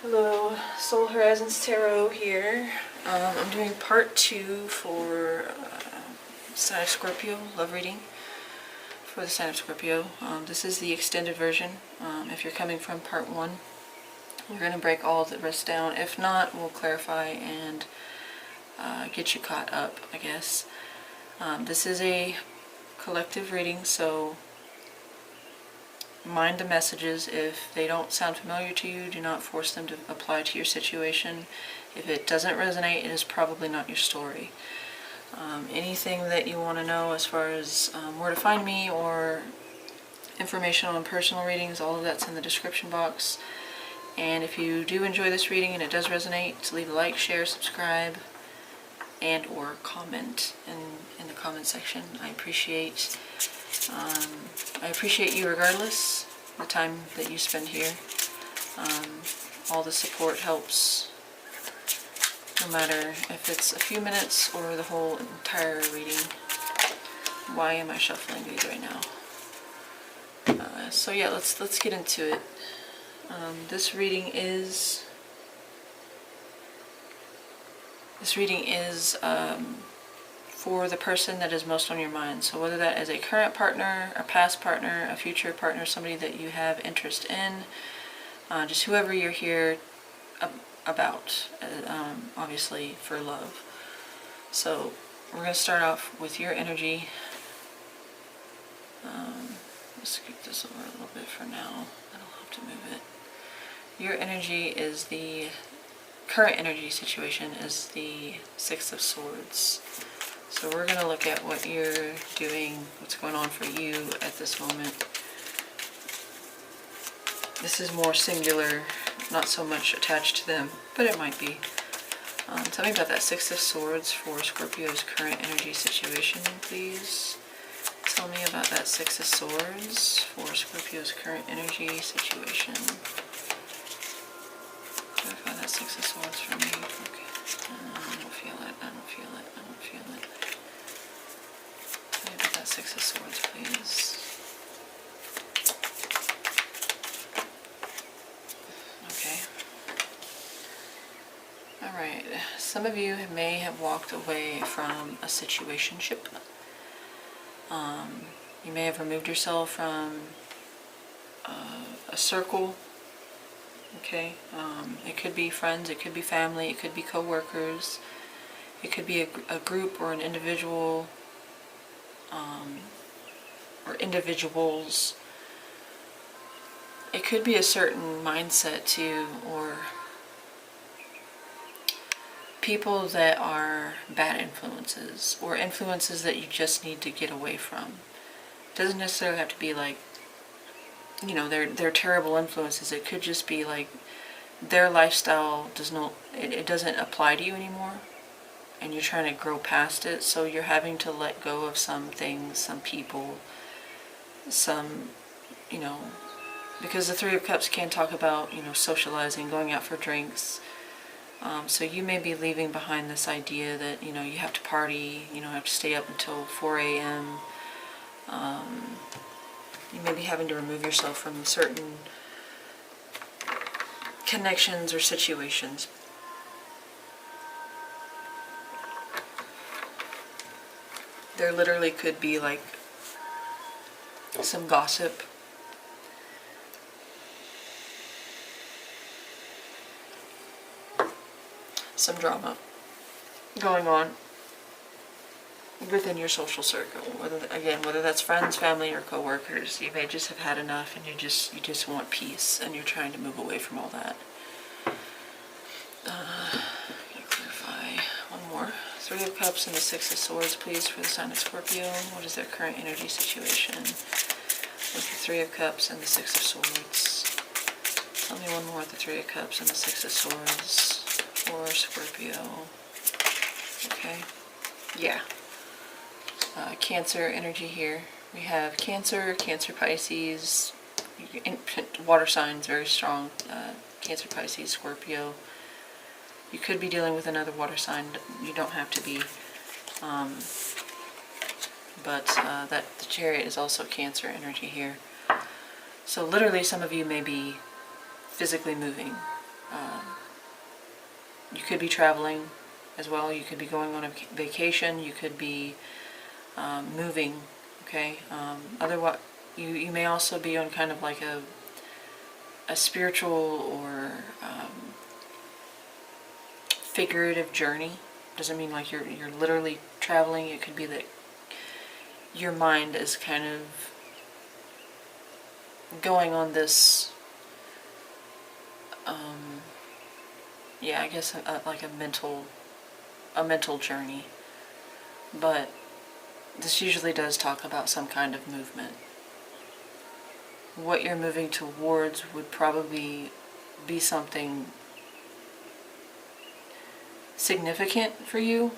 Hello, Soul Horizons Tarot here. I'm doing part 2 for sign of Scorpio, love reading for the sign of Scorpio. This is the extended version. If you're coming from part 1, we're going to break all the rest down. If not, we'll clarify and get you caught up, I guess. This is a collective reading, so mind the messages. If they don't sound familiar to you, do not force them to apply to your situation. If it doesn't resonate, it is probably not your story. Anything that you want to know as far as where to find me or information on personal readings, all of that's in the description box. And if you do enjoy this reading and it does resonate, leave a like, share, subscribe, and or comment in the comment section. I appreciate you regardless, the time that you spend here. All the support helps, no matter if it's a few minutes or the whole entire reading. Why am I shuffling these right now? So yeah, let's get into it. This reading is for the person that is most on your mind. So whether that is a current partner, a past partner, a future partner, somebody that you have interest in, just whoever you're here about, obviously for love. So we're going to start off with your energy. Let's scoop this over a little bit for now. I don't have to move it. Your energy is the current energy situation is the Six of Swords. So we're going to look at what you're doing, what's going on for you at this moment. This is more singular, not so much attached to them, but it might be. Tell me about that Six of Swords for Scorpio's current energy situation, please. Tell me about that Six of Swords for Scorpio's current energy situation. Clarify that Six of Swords for me. Okay. I don't feel it. I don't feel it. I don't feel it. Tell me about that Six of Swords, please. Okay. Alright. Some of you may have walked away from a situationship. You may have removed yourself from a circle. Okay, it could be friends, it could be family, it could be co-workers, it could be a group or an individual, or individuals. It could be a certain mindset too, or people that are bad influences, or influences that you just need to get away from. It doesn't necessarily have to be like, you know, they're terrible influences. It could just be like their lifestyle it doesn't apply to you anymore, and you're trying to grow past it, so you're having to let go of some things, some people, some, you know, because the Three of Cups can talk about, you know, socializing, going out for drinks. So you may be leaving behind this idea that, you know, you have to party, you know, have to stay up until 4 a.m. You may be having to remove yourself from certain connections or situations. There literally could be like some gossip. Some drama going on within your social circle, whether that's friends, family, or co-workers. You may just have had enough, and you just want peace, and you're trying to move away from all that. Clarify one more. Three of Cups and the Six of Swords, please, for the sign of Scorpio. What is their current energy situation with the Three of Cups and the Six of Swords? Tell me one more with the Three of Cups and the Six of Swords for Scorpio. Okay. Yeah. Cancer energy here. We have Cancer, Pisces, water signs, very strong. Cancer, Pisces, Scorpio. You could be dealing with another water sign. You don't have to be. But the Chariot is also Cancer energy here. So literally some of you may be physically moving. You could be traveling as well. You could be going on a vacation. You could be moving. Okay. Otherwise, you may also be on kind of like a spiritual or figurative journey. Doesn't mean like you're literally traveling. It could be that your mind is kind of going on this, yeah, I guess like a mental journey. But this usually does talk about some kind of movement. What you're moving towards would probably be something significant for you.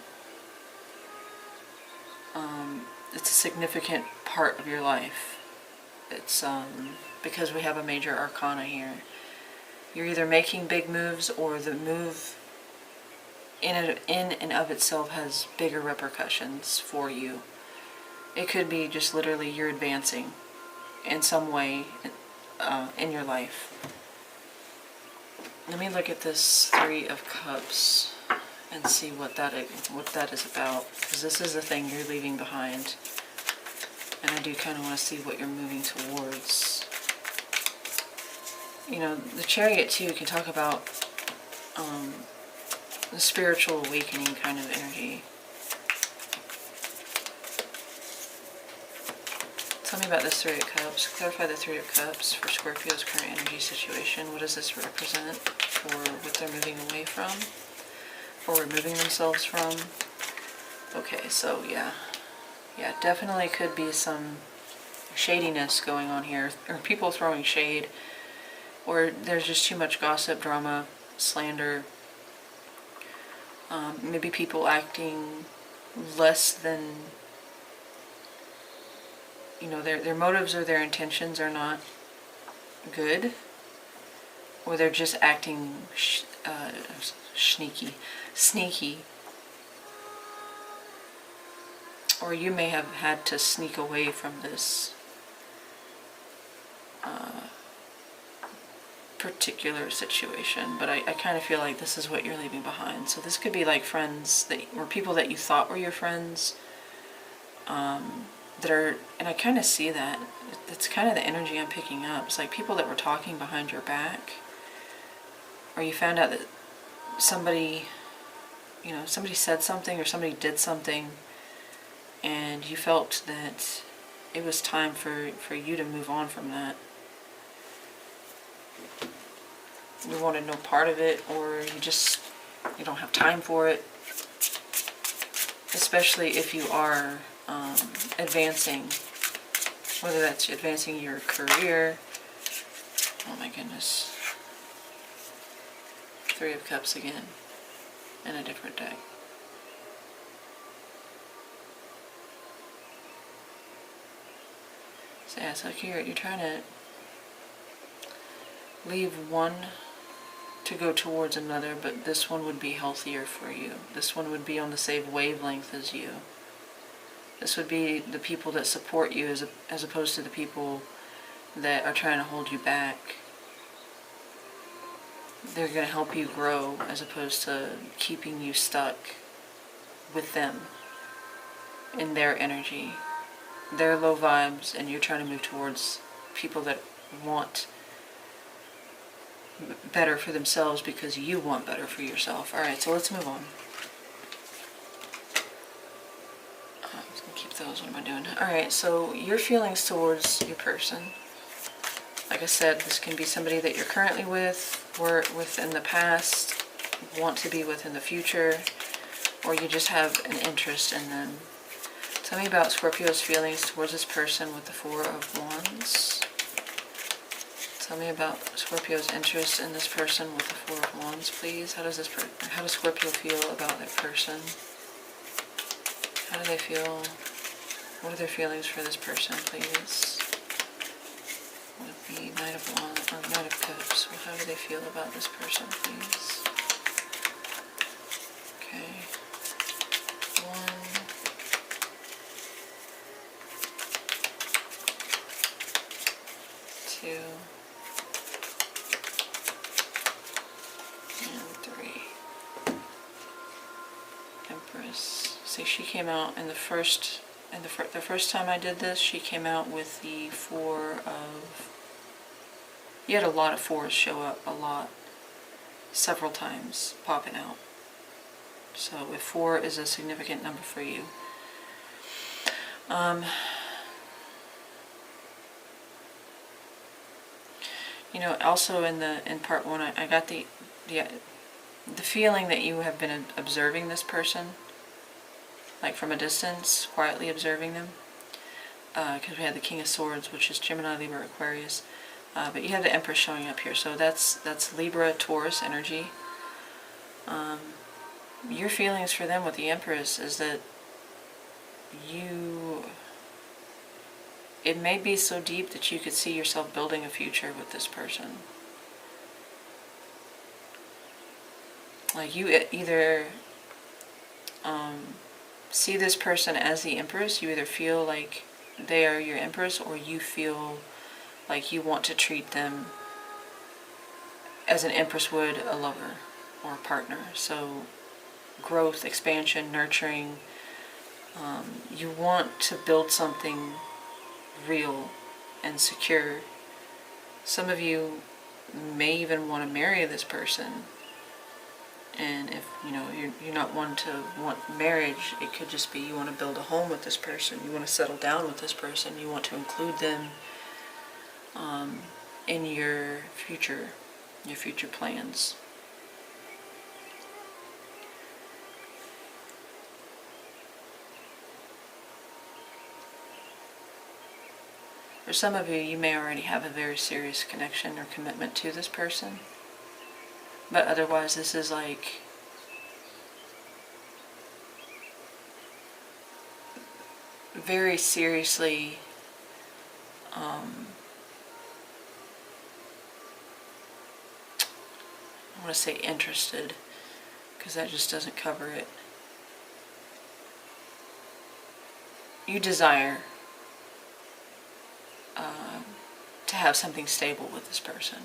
It's a significant part of your life. It's because we have a major arcana here. You're either making big moves, or the move in and of itself has bigger repercussions for you. It could be just literally you're advancing in some way in your life. Let me look at this Three of Cups and see what that is about, because this is the thing you're leaving behind, and I do kind of want to see what you're moving towards. You know, the Chariot too can talk about the spiritual awakening kind of energy. Tell me about this Three of Cups. Clarify the Three of Cups for Scorpio's current energy situation. What does this represent for what they're moving away from, or removing themselves from? Okay, so yeah, definitely could be some shadiness going on here, or people throwing shade, or there's just too much gossip, drama, slander. Maybe people acting less than, you know, their motives or their intentions are not good, or they're just acting sneaky. Or you may have had to sneak away from this particular situation, but I kind of feel like this is what you're leaving behind. So this could be like friends or people that you thought were your friends, that are, and I kind of see that. It's kind of the energy I'm picking up. It's like people that were talking behind your back, or you found out that somebody said something or somebody did something, and you felt that it was time for you to move on from that. You wanted no part of it, or you don't have time for it, especially if you are advancing, whether that's advancing your career. Oh my goodness. Three of Cups again in a different deck. So yeah, so here you're trying to leave one to go towards another, but this one would be healthier for you. This one would be on the same wavelength as you. This would be the people that support you as opposed to the people that are trying to hold you back. They're going to help you grow as opposed to keeping you stuck with them in their energy, their low vibes, and you're trying to move towards people that want better for themselves because you want better for yourself. Alright, so let's move on. Keep those. What am I doing? Alright, so your feelings towards your person. Like I said, this can be somebody that you're currently with, were with in the past, want to be with in the future, or you just have an interest in them. Tell me about Scorpio's feelings towards this person with the Four of Wands. Tell me about Scorpio's interest in this person with the Four of Wands, please. How does Scorpio feel about that person? How do they feel? What are their feelings for this person, please? With the Knight of Wands or Knight of Cups, well, how do they feel about this person, please? Okay. 1, 2, See, she came out in the first time I did this, she came out with the 4 of... You had a lot of 4s show up, a lot. Several times popping out. So if 4 is a significant number for you. You know, also in part 1, I got the feeling that you have been observing this person, like from a distance, quietly observing them. Because we had the King of Swords, which is Gemini, Libra, Aquarius. But you have the Empress showing up here, so that's Libra, Taurus energy. Your feelings for them with the Empress is that it may be so deep that you could see yourself building a future with this person. Like you either see this person as the Empress, you either feel like they are your Empress, or you feel like you want to treat them as an Empress would a lover or a partner. So growth, expansion, nurturing. You want to build something real and secure. Some of you may even want to marry this person. And if you're not one to want marriage, it could just be you want to build a home with this person. You want to settle down with this person. You want to include them in your future plans. For some of you, you may already have a very serious connection or commitment to this person. But otherwise, this is like very seriously I want to say interested, because that just doesn't cover it. You desire to have something stable with this person,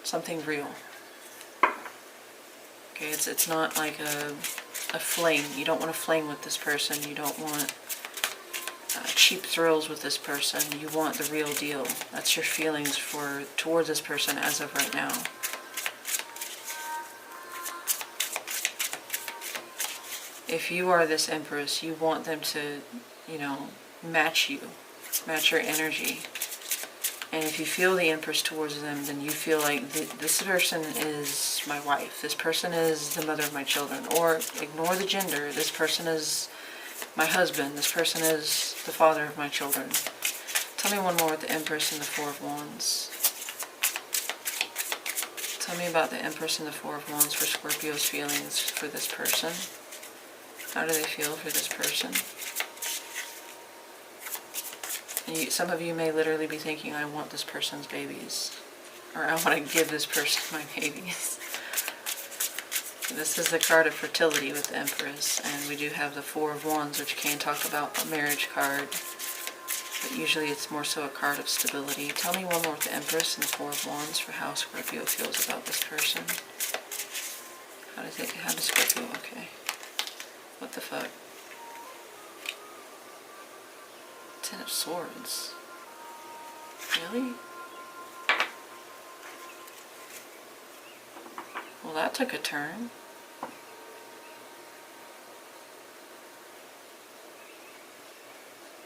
something real. Okay, it's not like a fling. You don't want to fling with this person. You don't want cheap thrills with this person. You want the real deal. That's your feelings towards this person as of right now. If you are this Empress, you want them to, match you, match your energy. And if you feel the Empress towards them, then you feel like this person is my wife. This person is the mother of my children. Or ignore the gender. This person is my husband. This person is the father of my children. Tell me one more with the Empress and the 4 of Wands. Tell me about the Empress and the 4 of Wands for Scorpio's feelings for this person. How do they feel for this person? Some of you may literally be thinking, I want this person's babies. Or I want to give this person my babies. This is the card of fertility with the Empress. And we do have the 4 of Wands, which can talk about a marriage card. But usually it's more so a card of stability. Tell me one more with the Empress and the 4 of Wands for how Scorpio feels about this person. How does Scorpio, okay. What the fuck? 10 of Swords. Really? Well, that took a turn.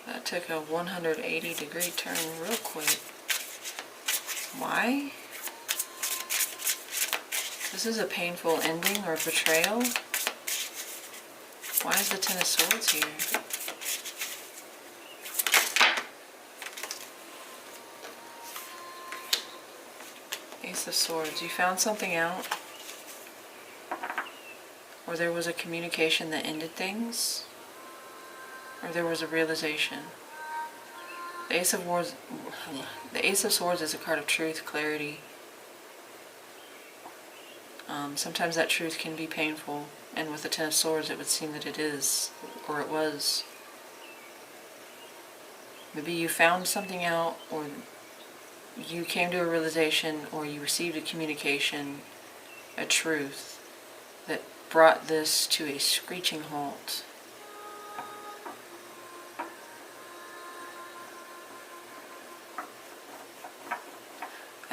That took a 180-degree turn real quick. Why? This is a painful ending or betrayal? Why is the 10 of Swords here? Ace of Swords. You found something out? Or there was a communication that ended things? Or there was a realization? The Ace of Swords is a card of truth, clarity. Sometimes that truth can be painful, and with the 10 of Swords it would seem that it is, or it was. Maybe you found something out, or you came to a realization, or you received a communication, a truth, that brought this to a screeching halt.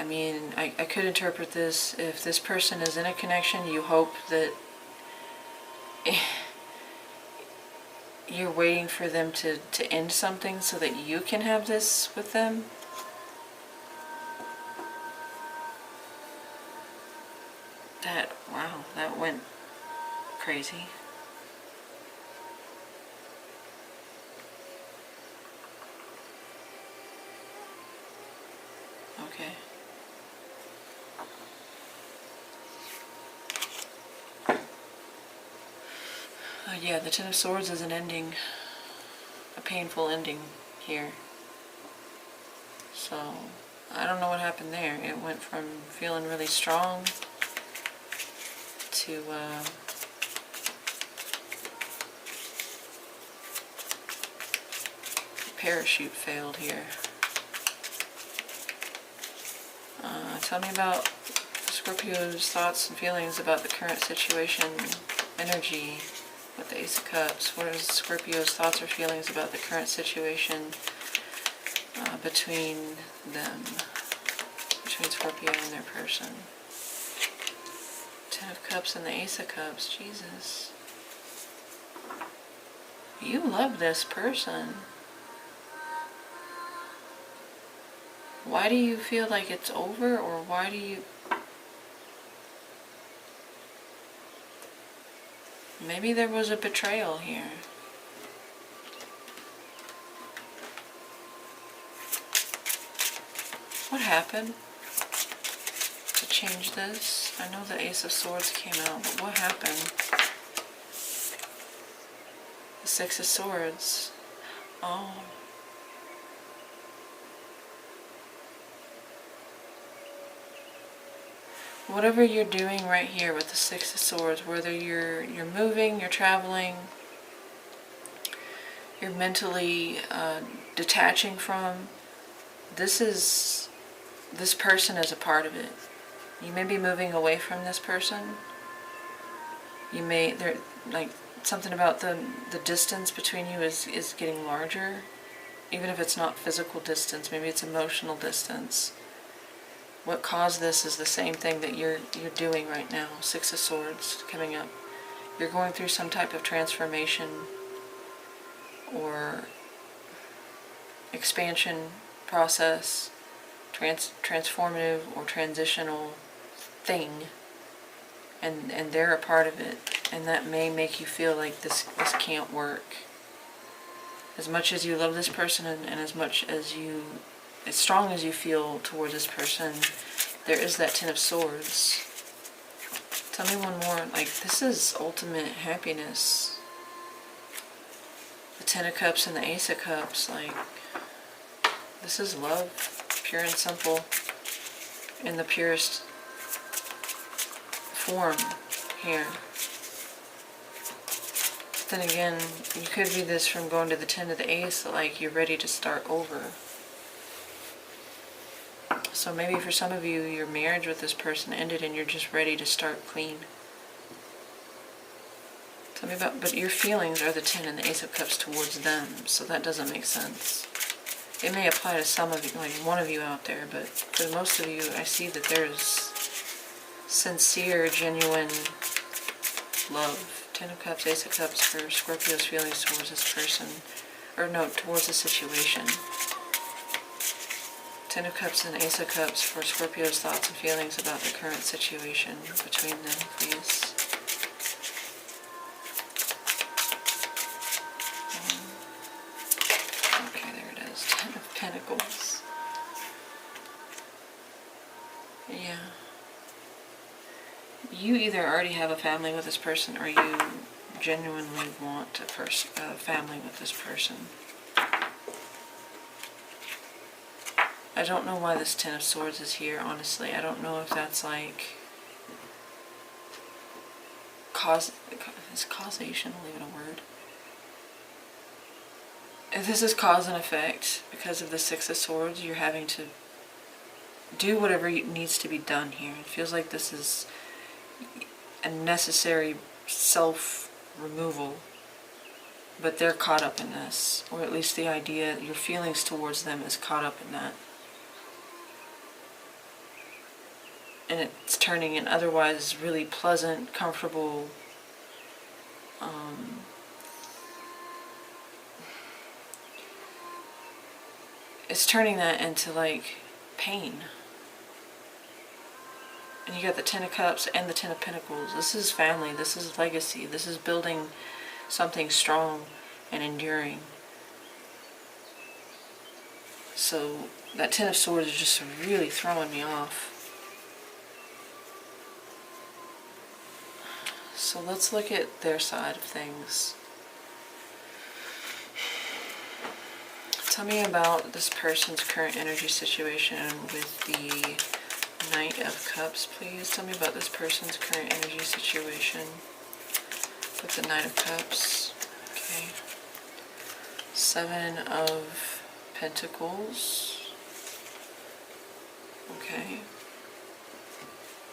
I mean, I could interpret this, if this person is in a connection, you hope that you're waiting for them to end something so that you can have this with them. Wow, that went crazy. Okay. Yeah, the Ten of Swords is an ending, a painful ending here. So, I don't know what happened there. It went from feeling really strong to parachute failed here. Tell me about Scorpio's thoughts and feelings about the current situation, energy with the Ace of Cups. What are Scorpio's thoughts or feelings about the current situation between them, between Scorpio and their person? Ten of Cups and the Ace of Cups. Jesus. You love this person. Why do you feel like it's over, or why do you... Maybe there was a betrayal here. What happened to change this? I know the Ace of Swords came out, but what happened? The Six of Swords. Oh. Whatever you're doing right here with the Six of Swords, whether you're moving, you're traveling, you're mentally detaching from, this person is a part of it. You may be moving away from this person. You may, like, something about the distance between you is getting larger, even if it's not physical distance. Maybe it's emotional distance. What caused this is the same thing that you're doing right now. Six of Swords coming up. You're going through some type of transformation or expansion process, transformative or transitional thing, and they're a part of it, and that may make you feel like this can't work. As much as you love this person, and as much as as strong as you feel toward this person, there is that Ten of Swords. Tell me one more. Like, this is ultimate happiness. The Ten of Cups and the Ace of Cups. Like, this is love, pure and simple, in the purest form here. Then again, you could read this from going to the Ten of the Ace, like you're ready to start over. So maybe for some of you, your marriage with this person ended and you're just ready to start clean. Tell me about, but your feelings are the Ten and the Ace of Cups towards them, so that doesn't make sense. It may apply to some of you, like one of you out there, but for most of you, I see that there's sincere, genuine love. Ten of Cups, Ace of Cups for Scorpio's feelings towards this person, or no, towards the situation. Ten of Cups and Ace of Cups for Scorpio's thoughts and feelings about the current situation between them, please. Okay, there it is. Ten of Pentacles. Yeah. You either already have a family with this person, or you genuinely want a family with this person. I don't know why this Ten of Swords is here, honestly. I don't know if that's like is causation even a word? If this is cause and effect, because of the Six of Swords, you're having to do whatever needs to be done here. It feels like this is a necessary self-removal, but they're caught up in this, or at least the idea, your feelings towards them is caught up in that. and it's turning an otherwise really pleasant, comfortable, it's turning that into like pain. And you got the Ten of Cups and the Ten of Pentacles. This is family, this is legacy, this is building something strong and enduring. So that Ten of Swords is just really throwing me off. So let's look at their side of things. Tell me about this person's current energy situation with the Knight of Cups, please. Tell me about this person's current energy situation with the Knight of Cups. Okay. Seven of Pentacles. Okay.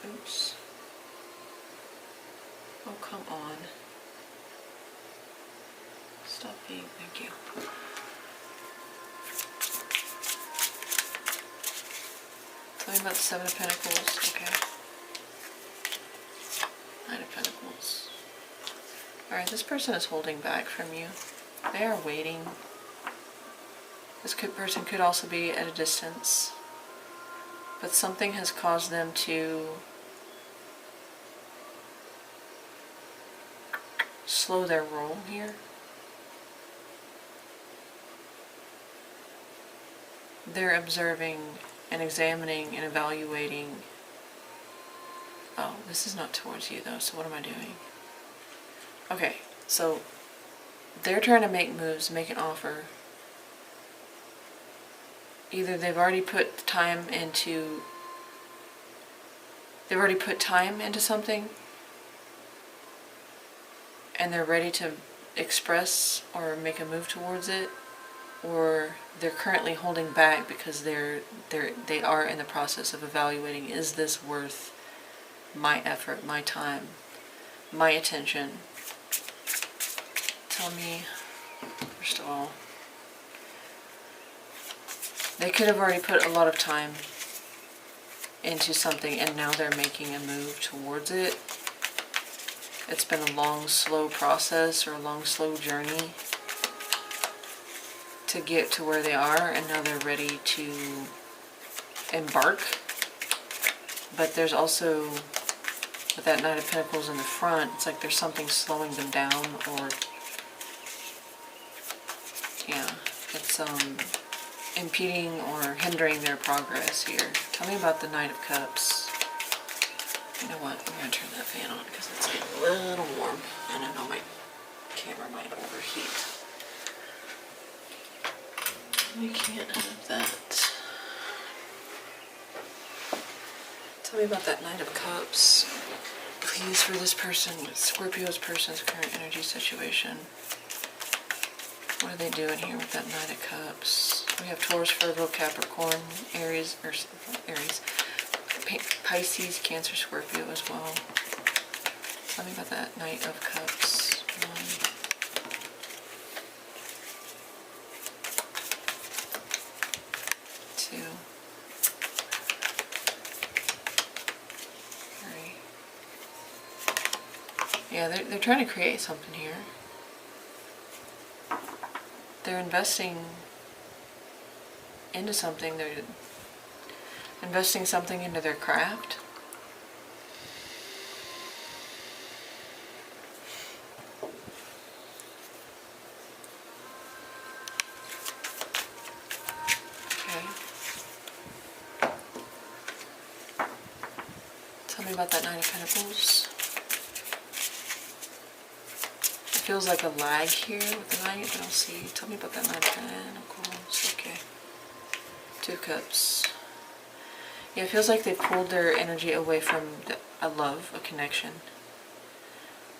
Oops. Oh, come on. Stop being, thank you. Tell me about the Seven of Pentacles. Okay. Nine of Pentacles. Alright, this person is holding back from you. They are waiting. This person could also be at a distance. But something has caused them to slow their roll here. They're observing and examining and evaluating. Oh, this is not towards you though, so what am I doing? Okay, so they're trying to make moves, make an offer. Either they've already put time into something and they're ready to express or make a move towards it, or they're currently holding back because they are in the process of evaluating, is this worth my effort, my time, my attention? Tell me, first of all, they could have already put a lot of time into something and now they're making a move towards it. It's been a long, slow process or a long, slow journey to get to where they are, and now they're ready to embark. But there's also, with that Knight of Pentacles in the front, it's like there's something slowing them down, or yeah, it's impeding or hindering their progress here. Tell me about the Knight of Cups. You know what, I'm going to turn that fan on because it's getting a little warm and I know my camera might overheat. We can't have that. Tell me about that Knight of Cups, please, for this person, Scorpio's person's current energy situation. What are they doing here with that Knight of Cups? We have Taurus, Virgo, Capricorn, Aries, Pisces, Cancer, Scorpio as well. Tell me about that Knight of Cups. 1, 2, 3. Yeah, they're trying to create something here. They're investing into something. They're investing something into their craft. Okay. Tell me about that Nine of Pentacles. It feels like a lag here with the Knight, but I'll see. Tell me about that Nine of Pentacles. Okay. Two of Cups. Yeah, it feels like they pulled their energy away from a love, a connection.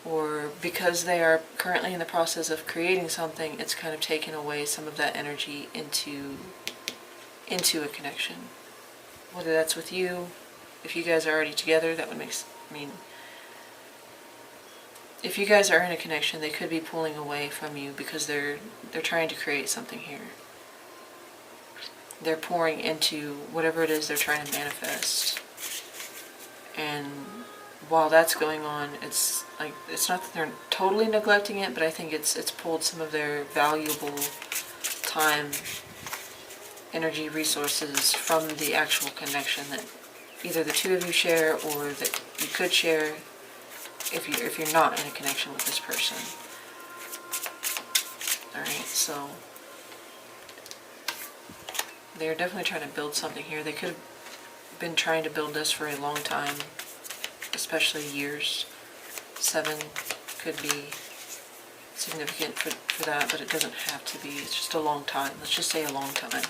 Or because they are currently in the process of creating something, it's kind of taken away some of that energy into a connection. Whether that's with you, if you guys are already together, that would make, if you guys are in a connection, they could be pulling away from you because they're trying to create something here. They're pouring into whatever it is they're trying to manifest. And while that's going on, it's like, it's not that they're totally neglecting it, but I think it's pulled some of their valuable time, energy, resources from the actual connection that either the two of you share or that you could share if you're not in a connection with this person. Alright, so they're definitely trying to build something here. They could have been trying to build this for a long time, especially years. 7 could be significant for that, but it doesn't have to be. It's just a long time. Let's just say a long time.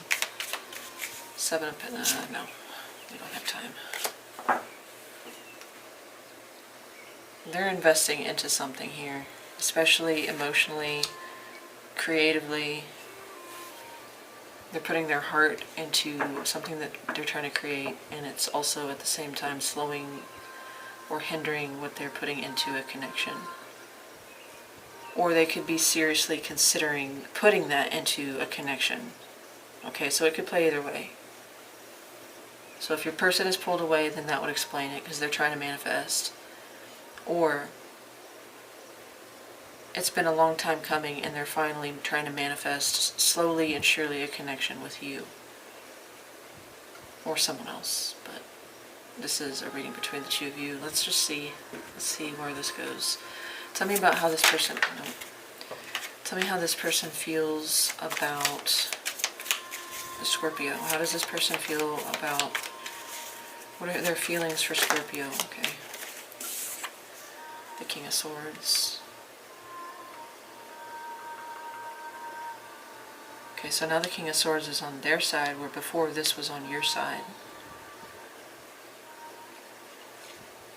7 of no, we don't have time. They're investing into something here, especially emotionally, creatively. They're putting their heart into something that they're trying to create, and it's also at the same time slowing or hindering what they're putting into a connection. Or they could be seriously considering putting that into a connection. Okay, so it could play either way. So if your person is pulled away, then that would explain it, because they're trying to manifest. Or it's been a long time coming and they're finally trying to manifest slowly and surely a connection with you. Or someone else. But this is a reading between the two of you. Let's just see. Let's see where this goes. Tell me about how this person... No. Tell me how this person feels about the Scorpio. How does this person feel about... What are their feelings for Scorpio? Okay. The King of Swords. Okay, so now the King of Swords is on their side, where before this was on your side.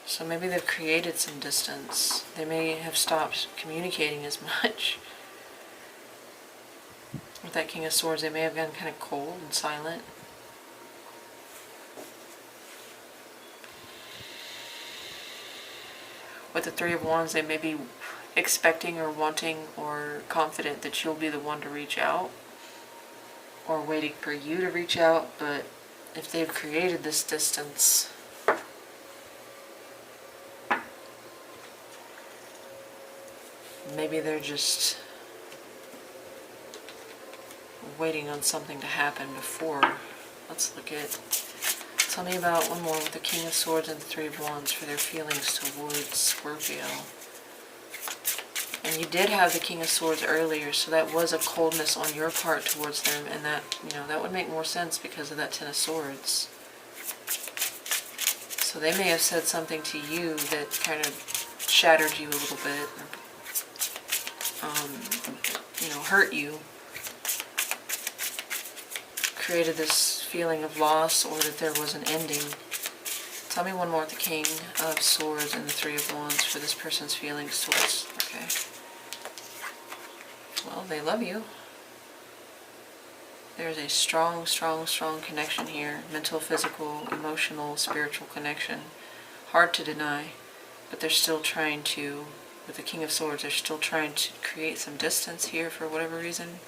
So maybe they've created some distance. They may have stopped communicating as much. With that King of Swords, they may have gotten kind of cold and silent. With the Three of Wands, they may be expecting or wanting or confident that you'll be the one to reach out, or waiting for you to reach out. But if they've created this distance, maybe they're just waiting on something to happen before. Let's look at... Tell me about one more with the King of Swords and the Three of Wands for their feelings towards Scorpio. And you did have the King of Swords earlier, so that was a coldness on your part towards them, and that, you know, that would make more sense because of that Ten of Swords. So they may have said something to you that kind of shattered you a little bit, or, you know, hurt you. Created this feeling of loss, or that there was an ending. Tell me one more with the King of Swords and the Three of Wands for this person's feelings towards... Okay. Well, they love you. There's a strong, strong, strong connection here. Mental, physical, emotional, spiritual connection. Hard to deny. But they're still trying to, with the King of Swords, they're still trying to create some distance here for whatever reason.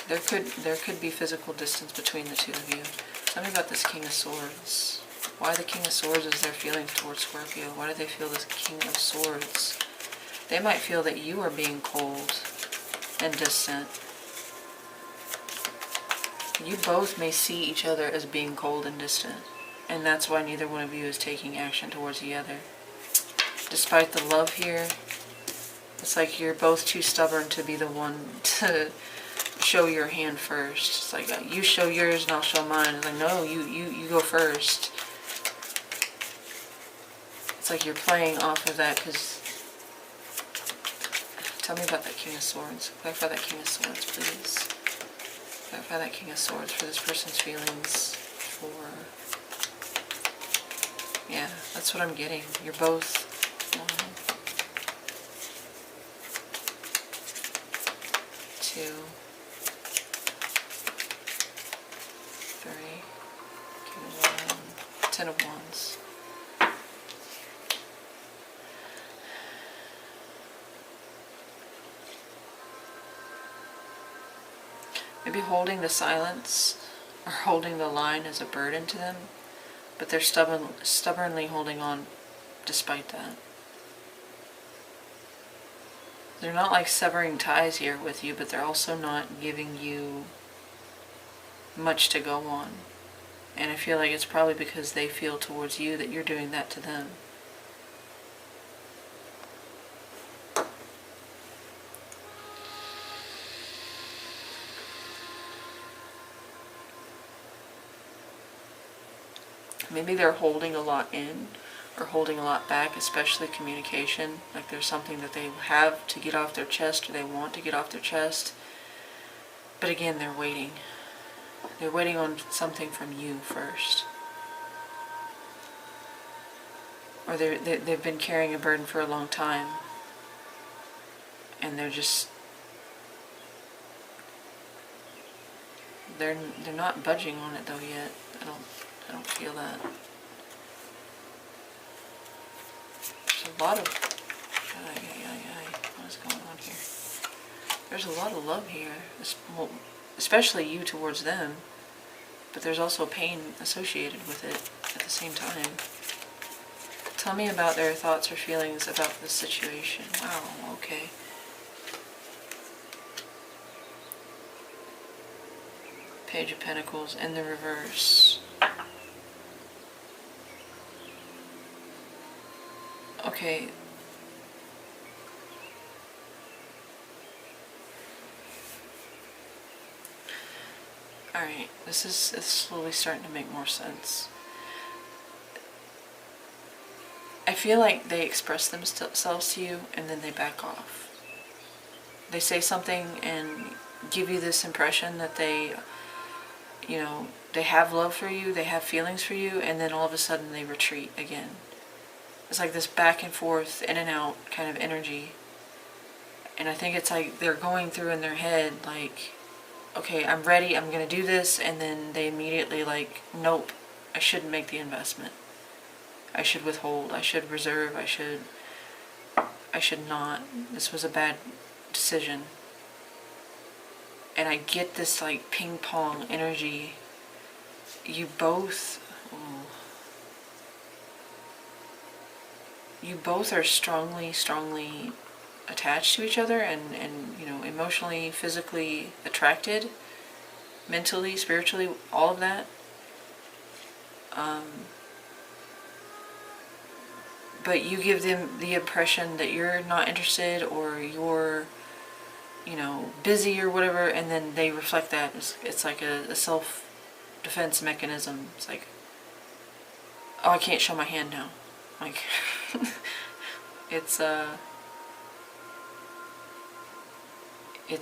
There could be physical distance between the two of you. Tell me about this King of Swords. Why the King of Swords is their feelings towards Scorpio? Why do they feel this King of Swords? They might feel that you are being cold and distant. You both may see each other as being cold and distant. And that's why neither one of you is taking action towards the other. Despite the love here, it's like you're both too stubborn to be the one to show your hand first. It's like, you show yours and I'll show mine. It's like, no, you go first. It's like you're playing off of that, because... Tell me about that King of Swords. Clarify that King of Swords, please. Clarify that King of Swords for this person's feelings for... Yeah, that's what I'm getting. You're both... 1, 2... 3, King of Wands, 10 of Wands. Maybe holding the silence or holding the line is a burden to them. but they're stubbornly holding on despite that. They're not like severing ties here with you, but they're also not giving you much to go on. And I feel like it's probably because they feel towards you that you're doing that to them. Maybe they're holding a lot in or holding a lot back, especially communication. Like there's something that they have to get off their chest or they want to get off their chest. But again, they're waiting. They're waiting on something from you first. Or they've been carrying a burden for a long time. And they're not budging on it though yet. I don't feel that. There's a lot of what is going on here? There's a lot of love here, especially you towards them, but there's also pain associated with it at the same time. Tell me about their thoughts or feelings about this situation. Wow, okay. Page of Pentacles in the reverse. Okay. Alright, this is slowly starting to make more sense. I feel like they express themselves to you and then they back off. They say something and give you this impression that they have love for you, they have feelings for you, and then all of a sudden they retreat again. It's like this back and forth, in and out kind of energy. And I think it's like they're going through in their head, like, okay, I'm ready, I'm going to do this, and then they immediately like, nope, I shouldn't make the investment. I should withhold, I should reserve, I should not. This was a bad decision. And I get this like ping pong energy. You both are strongly attached to each other and emotionally, physically attracted, mentally, spiritually, all of that. But you give them the impression that you're not interested or you're, busy or whatever, and then they reflect that. It's like a self-defense mechanism. It's like, oh, I can't show my hand now. Like, it's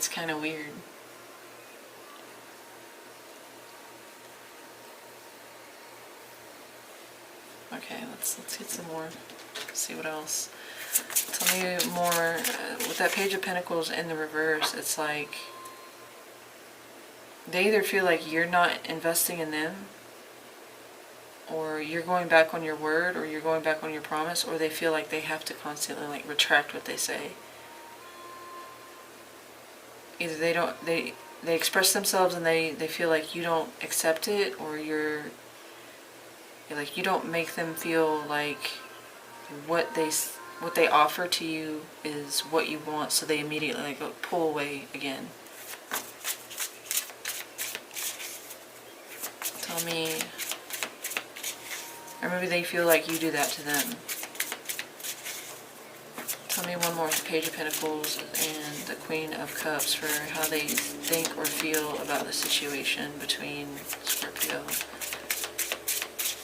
kind of weird. Okay, let's get some more. See what else. Tell me more. With that Page of Pentacles in the reverse, it's like they either feel like you're not investing in them, or you're going back on your word, or you're going back on your promise, or they feel like they have to constantly like retract what they say. Either they express themselves and they feel like you don't accept it, or you're like, you don't make them feel like what they offer to you is what you want, so they immediately like pull away again. Tell me, or maybe they feel like you do that to them. Tell me one more, the Page of Pentacles and the Queen of Cups, for how they think or feel about the situation between Scorpio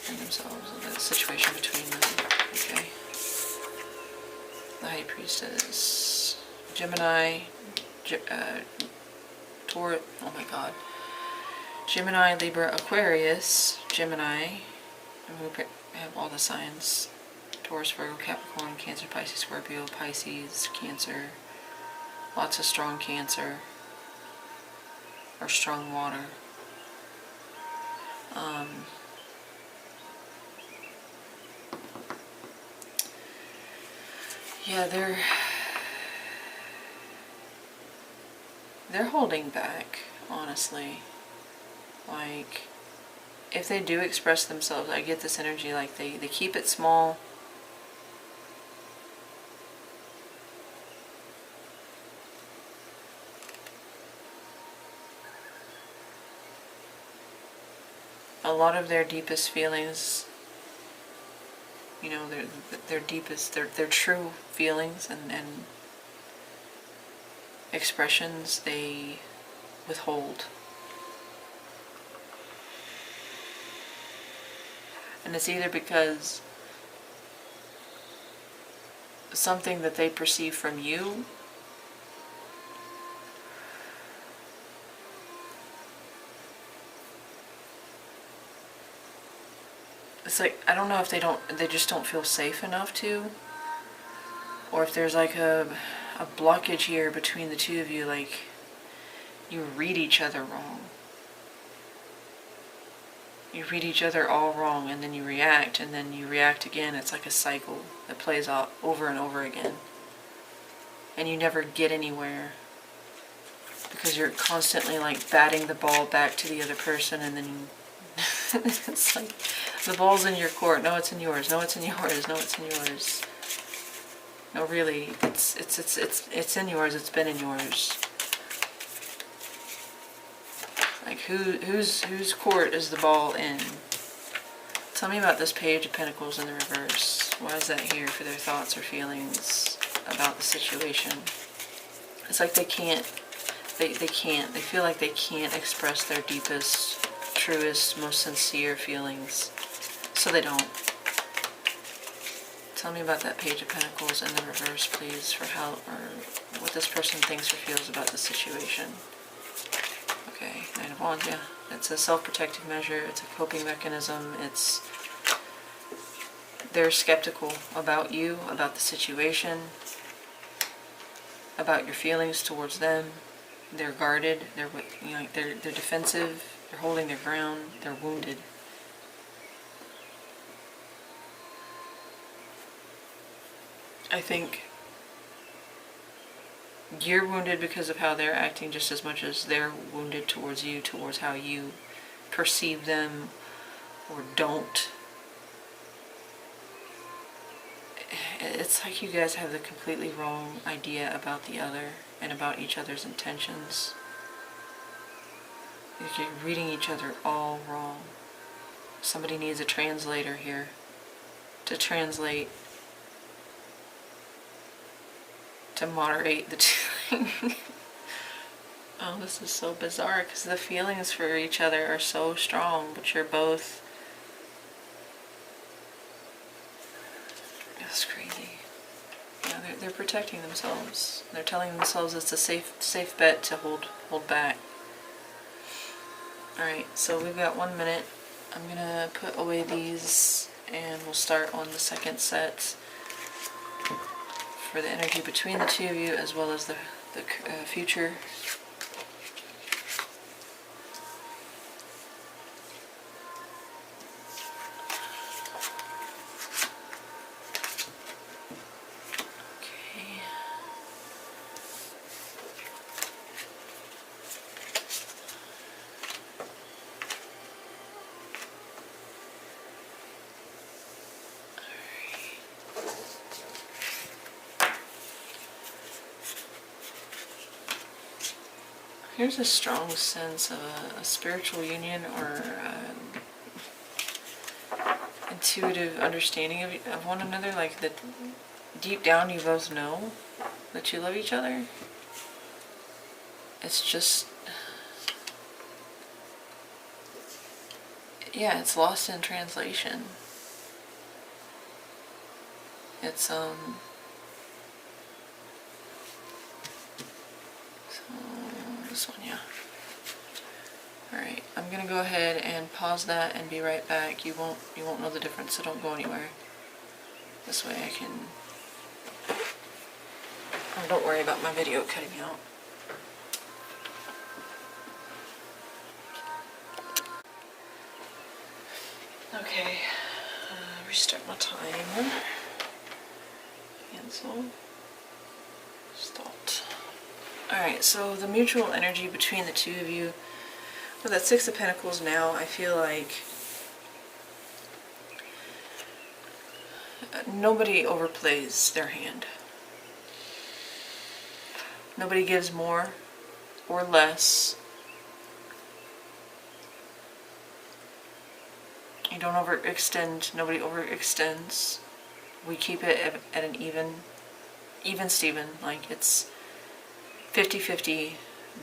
and themselves, the situation between them. Okay. The High Priestess, Gemini, Taurus, oh my god, Gemini, Libra, Aquarius, Gemini, we have all the signs, Taurus, Virgo, Capricorn, Cancer, Pisces, Scorpio, Pisces, Cancer, lots of strong Cancer, or strong water. Yeah, they're holding back, honestly. Like, if they do express themselves, I get this energy like they keep it small. A lot of their deepest feelings, you know, their deepest, their true feelings and expressions, they withhold. And it's either because something that they perceive from you, it's like, I don't know if they just don't feel safe enough to, or if there's like a blockage here between the two of you, like you read each other wrong. You read each other all wrong, and then you react, and then you react again. It's like a cycle that plays out over and over again. And you never get anywhere because you're constantly like batting the ball back to the other person, and then it's like the ball's in your court. No, it's in yours. No, it's in yours. No, it's in yours. No, really, it's in yours. It's been in yours. Like whose court is the ball in? Tell me about this Page of Pentacles in the reverse. Why is that here for their thoughts or feelings about the situation? It's like they can't. They feel like they can't express their deepest, truest, most sincere feelings, so they don't. Tell me about that Page of Pentacles in the reverse, please, for how or what this person thinks or feels about the situation. Okay, Nine of Wands, yeah. It's a self-protective measure, it's a coping mechanism, they're skeptical about you, about the situation, about your feelings towards them. They're guarded, they're defensive, they're holding their ground, they're wounded. I think you're wounded because of how they're acting just as much as they're wounded towards you, towards how you perceive them or don't. It's like you guys have the completely wrong idea about the other and about each other's intentions. You're reading each other all wrong. Somebody needs a translator here to translate, to moderate the two. Oh, this is so bizarre because the feelings for each other are so strong, but you're both. That's crazy. Yeah, they're protecting themselves. They're telling themselves it's a safe bet to hold back. All right, so we've got 1 minute. I'm gonna put away these, and we'll start on the second set for the energy between the two of you, as well as the future. Okay. Here's a strong sense of a spiritual union or intuitive understanding of one another, like that deep down you both know that you love each other. It's just, yeah, it's lost in translation. It's so this one, yeah. Alright, I'm gonna go ahead and pause that and be right back. You won't know the difference, so don't go anywhere. This way I can, oh, don't worry about my video cutting out. Okay, restart my timer. Cancel. Start. Alright, so the mutual energy between the two of you, with that Six of Pentacles now, I feel like nobody overplays their hand. Nobody gives more or less. You don't overextend. Nobody overextends. We keep it at an even Steven. Like, it's 50-50,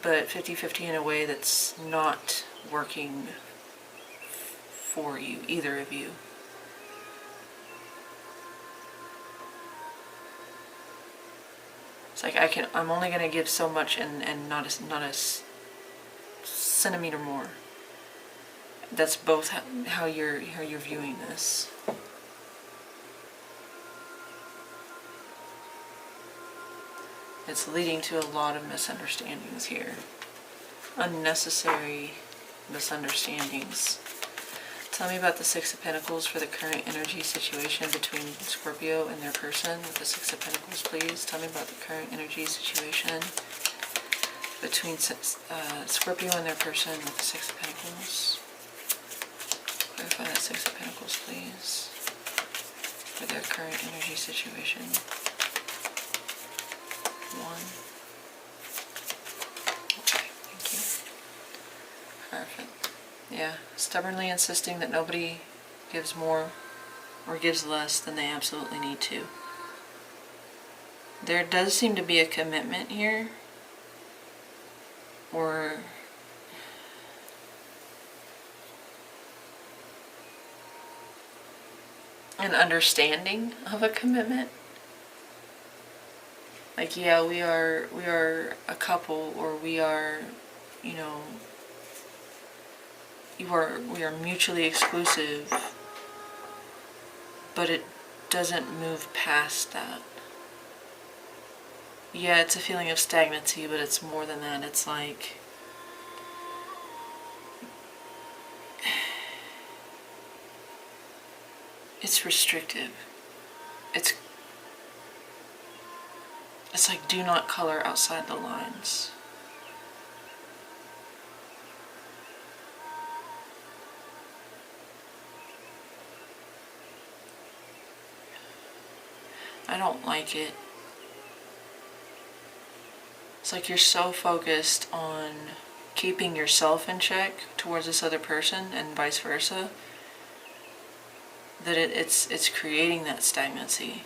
but 50-50 in a way that's not working for you, either of you. It's like I'm only gonna give so much and not a centimeter more. That's both how you're viewing this. It's leading to a lot of misunderstandings here. Unnecessary misunderstandings. Tell me about the Six of Pentacles for the current energy situation between Scorpio and their person with the Six of Pentacles, please. Tell me about the current energy situation between Scorpio and their person with the Six of Pentacles. Clarify that Six of Pentacles, please, for their current energy situation. 1. Okay, thank you. Perfect. Yeah, stubbornly insisting that nobody gives more or gives less than they absolutely need to. There does seem to be a commitment here, or an understanding of a commitment. Like, yeah, we are a couple, or we are, you know, we are mutually exclusive, but it doesn't move past that. Yeah, it's a feeling of stagnancy, but it's more than that. It's like, it's restrictive. It's like, do not color outside the lines. I don't like it. It's like you're so focused on keeping yourself in check towards this other person and vice versa that it's creating that stagnancy.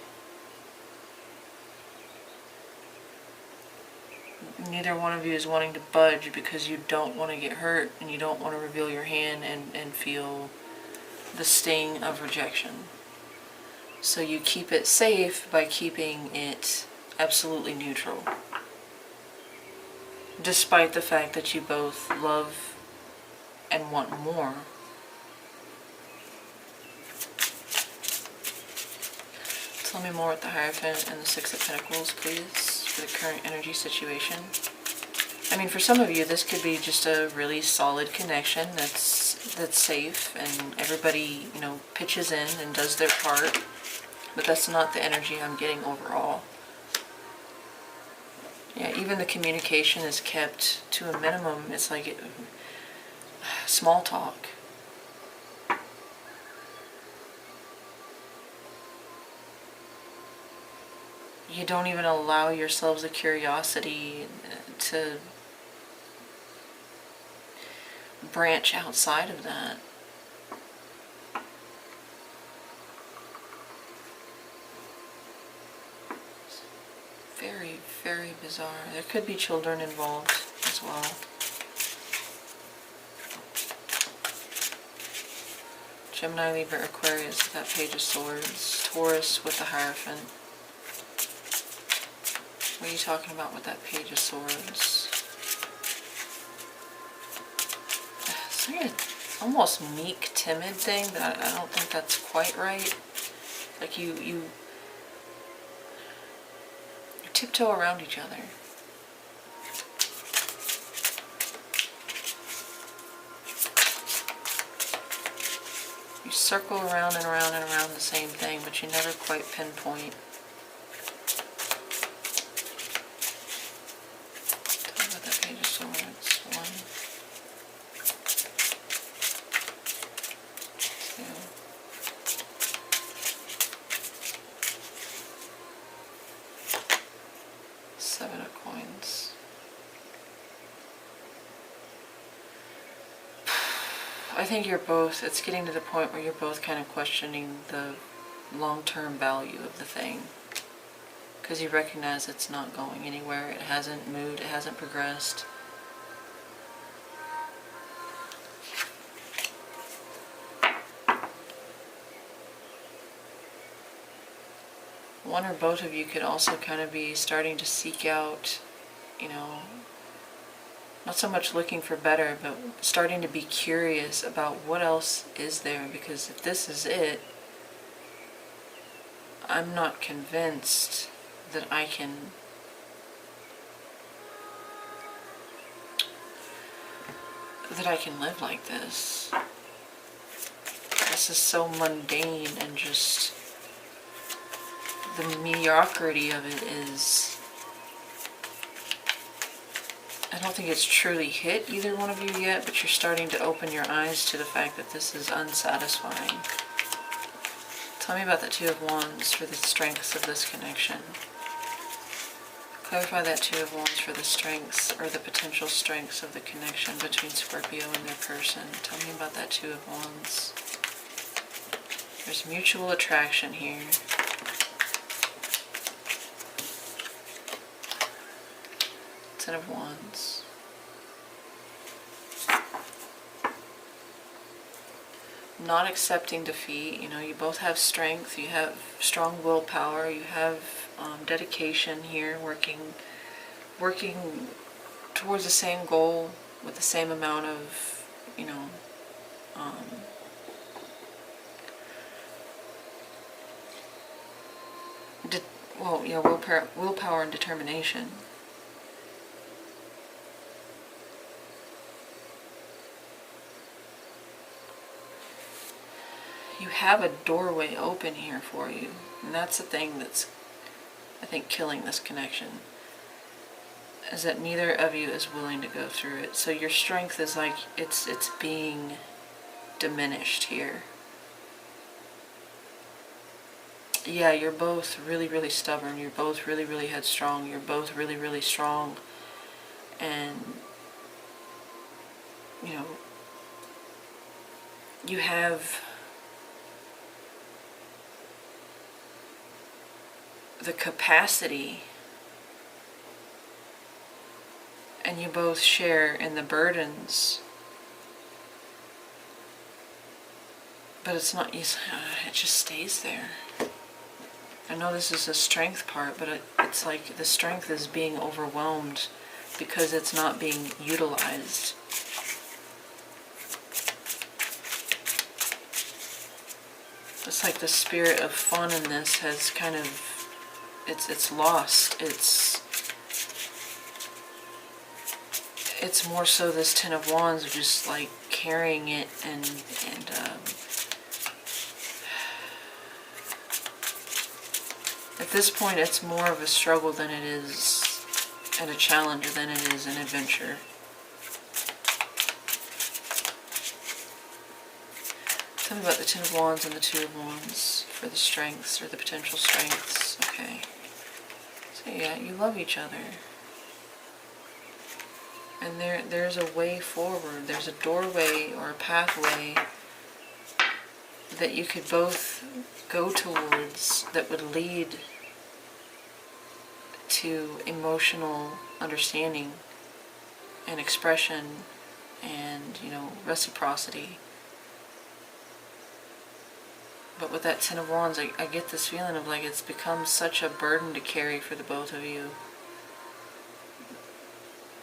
Neither one of you is wanting to budge because you don't want to get hurt and you don't want to reveal your hand and feel the sting of rejection. So you keep it safe by keeping it absolutely neutral, despite the fact that you both love and want more. Tell me more with the Hierophant and the Six of Pentacles, please, for the current energy situation. I mean, for some of you, this could be just a really solid connection that's safe, and everybody, you know, pitches in and does their part. But that's not the energy I'm getting overall. Yeah, even the communication is kept to a minimum. It's like small talk. You don't even allow yourselves a curiosity to branch outside of that. Very, very bizarre. There could be children involved as well. Gemini, Libra, Aquarius with that Page of Swords. Taurus with the Hierophant. What are you talking about with that Page of Swords? It's like an almost meek, timid thing, but I don't think that's quite right. Like you tiptoe around each other. You circle around and around and around the same thing, but you never quite pinpoint. Talk about that Page of Swords. 1, 2, I think you're both, it's getting to the point where you're both kind of questioning the long-term value of the thing. Because you recognize it's not going anywhere, it hasn't moved, it hasn't progressed. One or both of you could also kind of be starting to seek out, you know, not so much looking for better, but starting to be curious about what else is there, because if this is it, I'm not convinced that I can live like this. This is so mundane, and just the mediocrity of it is, I don't think it's truly hit either one of you yet, but you're starting to open your eyes to the fact that this is unsatisfying. Tell me about the Two of Wands for the strengths of this connection. Clarify that Two of Wands for the strengths, or the potential strengths of the connection between Scorpio and their person. Tell me about that Two of Wands. There's mutual attraction here. Ten of Wands. Not accepting defeat. You know, you both have strength, you have strong willpower, you have dedication here, working towards the same goal with the same amount of, you know, willpower and determination. You have a doorway open here for you, and that's the thing that's, I think, killing this connection, is that neither of you is willing to go through it. So your strength is like, it's being diminished here. Yeah, you're both really, really stubborn, you're both really, really headstrong, you're both really, really strong, and, you know, you have the capacity, and you both share in the burdens, but it's not, it just stays there. I know this is a strength part, but it's like the strength is being overwhelmed because it's not being utilized. It's like the spirit of fun in this has kind of, it's lost. It's more so this Ten of Wands of just like carrying it and at this point it's more of a struggle than it is, and a challenge than it is an adventure. Tell me about the Ten of Wands and the Two of Wands for the strengths, or the potential strengths. Okay. So yeah, you love each other. And there's a way forward. There's a doorway or a pathway that you could both go towards that would lead to emotional understanding and expression and, you know, reciprocity. But with that Ten of Wands, I get this feeling of like it's become such a burden to carry for the both of you.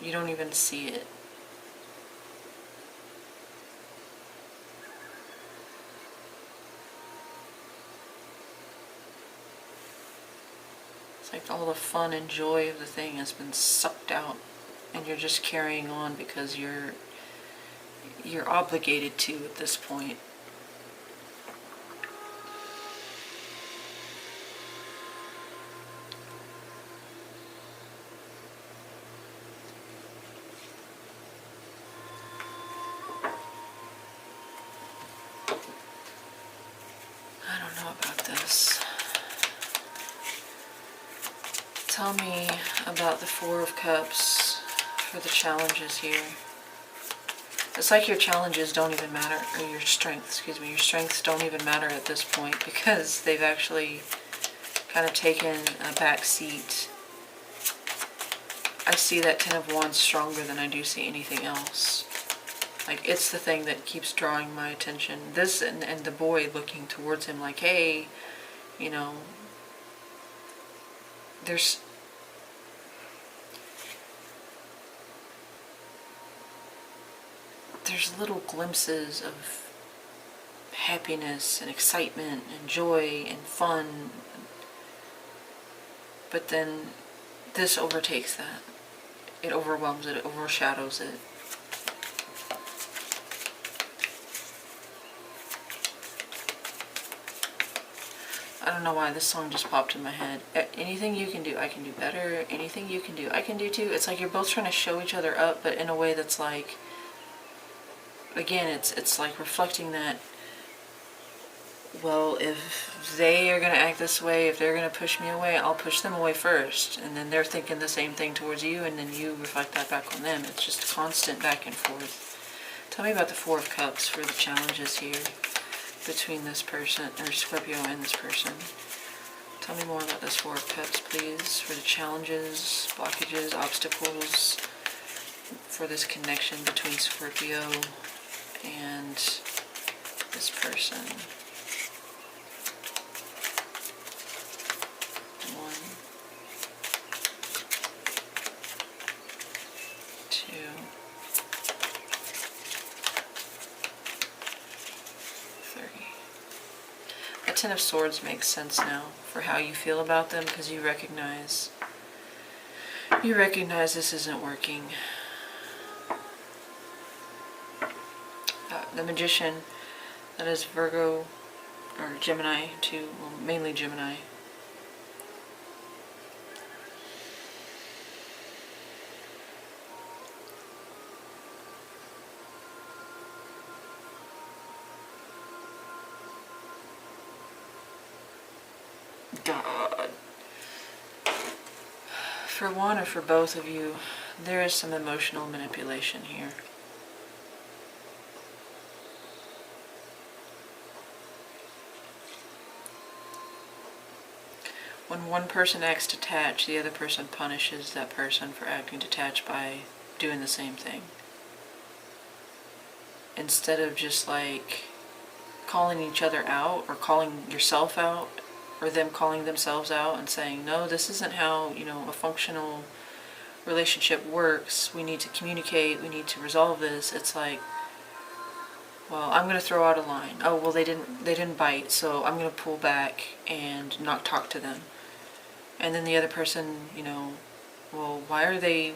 You don't even see it. It's like all the fun and joy of the thing has been sucked out, and you're just carrying on because you're obligated to at this point. I don't know about this. Tell me about the Four of Cups for the challenges here. It's like your challenges don't even matter, or your strengths, your strengths don't even matter at this point, because they've actually kind of taken a back seat. I see that Ten of Wands stronger than I do see anything else. Like, it's the thing that keeps drawing my attention. This and the boy looking towards him like, hey, you know, there's little glimpses of happiness and excitement and joy and fun, but then this overtakes that. It overwhelms it, it overshadows it. I don't know why this song just popped in my head. Anything you can do, I can do better. Anything you can do, I can do too. It's like you're both trying to show each other up, but in a way that's like, again, it's like reflecting that, well, if they are going to act this way, if they're going to push me away, I'll push them away first. And then they're thinking the same thing towards you, and then you reflect that back on them. It's just constant back and forth. Tell me about the Four of Cups for the challenges here between this person, or Scorpio and this person. Tell me more about this Four of Cups, please, for the challenges, blockages, obstacles, for this connection between Scorpio and this person. 1, 2, 3. The Ten of Swords makes sense now for how you feel about them, because you recognize this isn't working. The Magician, that is Virgo, or Gemini too, well, mainly Gemini. God. For one or for both of you, there is some emotional manipulation here. When one person acts detached, the other person punishes that person for acting detached by doing the same thing. Instead of just like calling each other out, or calling yourself out, or them calling themselves out and saying, no, this isn't how, a functional relationship works. We need to communicate, we need to resolve this. It's like, well, I'm going to throw out a line. Oh, well, they didn't bite, so I'm going to pull back and not talk to them. And then the other person, well, why are they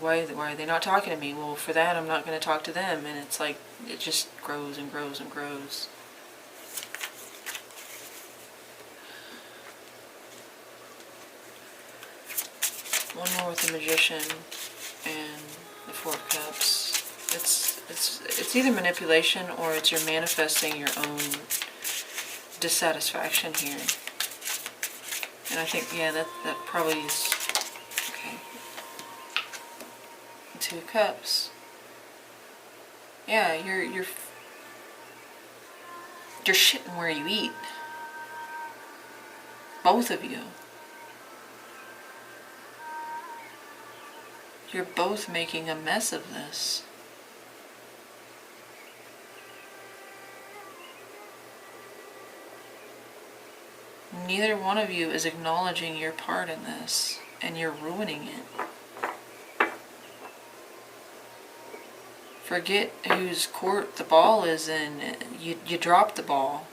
not talking to me? Well, for that, I'm not going to talk to them. And it's like, it just grows and grows and grows. One more with the Magician and the Four of Cups. It's either manipulation, or it's you're manifesting your own dissatisfaction here. And I think, yeah, that probably is okay. Two of Cups. Yeah, you're shitting where you eat. Both of you. You're both making a mess of this. Neither one of you is acknowledging your part in this, and you're ruining it. Forget whose court the ball is in. You dropped the ball.